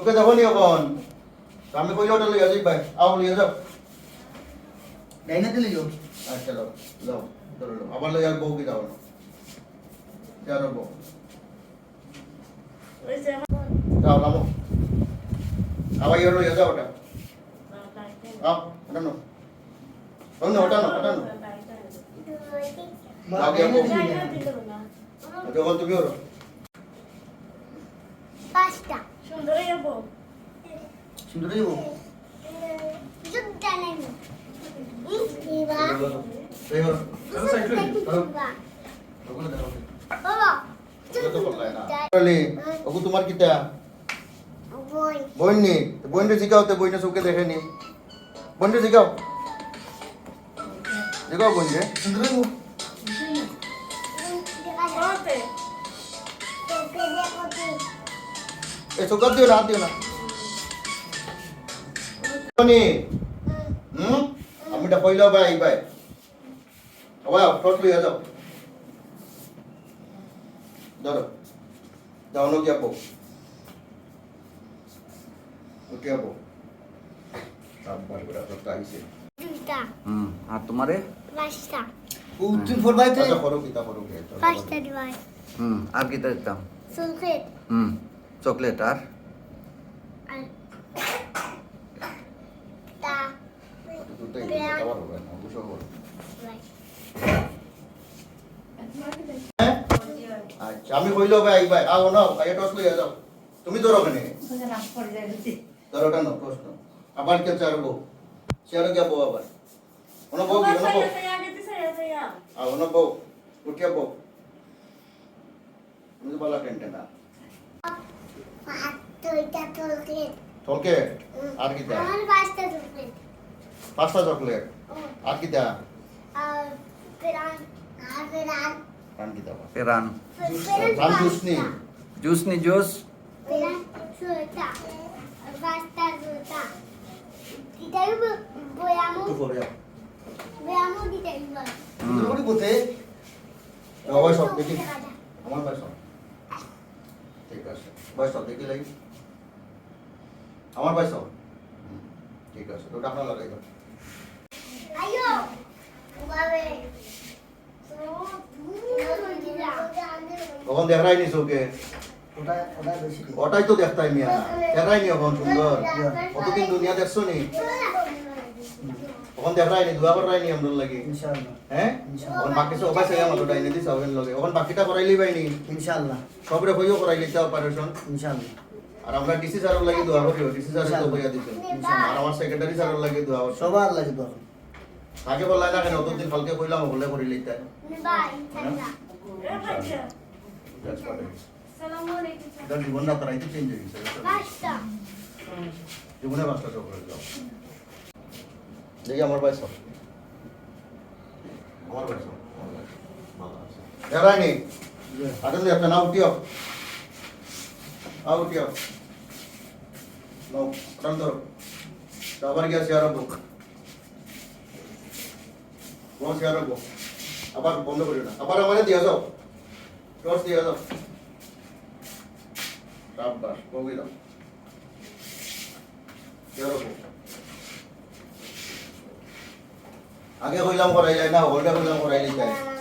ওকে দেখো নি এখন আমি কইলে ওটা লইয়া যাই ভাই আও লইয়া যাও ডাইনাতে লিও আচ্ছা যাও যাও ধরো লো আবার লইয়া বউ কি যাও না যাও বউ যাও নামো আবার ইয়ে লইয়া যাও ওটা আও ওটা নো ওটা নো যখন তুমি ওরো পাঁচটা সুন্দরই যাবো যুদ্ধ নেই ইবা এই হলো বাবা ওগো তোমার কিতা বই বোন নি বোনরে জিগাও তে বোনরে চোখে দেখেনি বোনরে জিগাও জিগাও বোনরে সুন্দরই যাবো এ চোখা দিও না হাত দিও না নি আমি এটা কইলো ভাই ভাই আবার টট লইয়া যাও ধরো যাও না গিয়া বউ উঠিয়া বউ আবার বড় কথা আইছে দুইটা আর তোমারে পাঁচটা তুমি ফোর বাই আচ্ছা করো কিতা করো কে পাঁচটা দিবাই আর কি দিতাম চকলেট চকলেট আর আর তা দুটোই আবার হবে না বুঝো করো আচ্ছা আমি কইলো ভাই ভাই আও না ভাই টস লইয়া যাও তুমি ধরো কেন ধরো কেন প্রশ্ন আবার কে চারবো চারো গিয়া বউ আবার ওনা বউ কি ওনা বউ ওনা বউ উঠিয়া বউ তুমি বলা টেনটেন না দুইটা চকলেট চকলেট আর কি দেয় আমার পাঁচটা চকলেট পাঁচটা চকলেট আর কি দেয় আর পেরান আর পেরান পান কি দেয় পেরান পান জুস নি জুস নি জুস পেরান ছয়টা আর পাঁচটা দুটা দিতাই বয়ামু একটু পরে যাও বয়ামু দিতাই বল সুন্দরই বলতে বয়স সব দেখি আমার বয়স সব ঠিক আছে বয়স সব দেখি লাগি আমার বয়স সব ঠিক আছে তো ডাকনা লাগাই দাও আয়ো বাবে কখন দেখাই নি চোখে ওটা বেশি ওটাই তো দেখতাই মিয়া দেখাই নি এখন সুন্দর কতদিন দুনিয়া দেখছো নি কখন দেখাই নি দুয়াবার রাই নি আমরা লাগি ইনশাআল্লাহ হ্যাঁ এখন বাকি সব অবাই সাইয়া মতো ডাইনে দিছ ওখান লগে এখন বাকিটা করাইলি বাইনি ইনশাআল্লাহ সবরে কইও করাইলি তা অপারেশন ইনশাআল্লাহ আর আমরা ডিসি স্যারের লাগি দোয়া করিও ডিসি স্যার তো বইয়া দিতে আর আমার সেক্রেটারি স্যারের লাগি দোয়া করছো সবার লাগে তো আগে বললাই না কেন অতদিন কালকে কইলাম বলে করিলি তাই বাই থাকা এটা জীবন না করাইতে চেঞ্জ হয়ে গেছে পাঁচটা জীবনে বাঁচতে সব করে দাও দেখি আমার বয়স আমার বয়স দেখাই নি আগে একটা না উঠিও উঠিও নাও টান ধরো আবার গিয়া শেয়ার হবো কোন শেয়ার হবো আবার বন্ধ করিও না আবার আমারে দিয়া যাও টর্চ দিয়া যাও সাবধান কবি দাও শেয়ার হবো আগে কইলাম করাই যায় না ওইটা কইলাম করাইলি যায়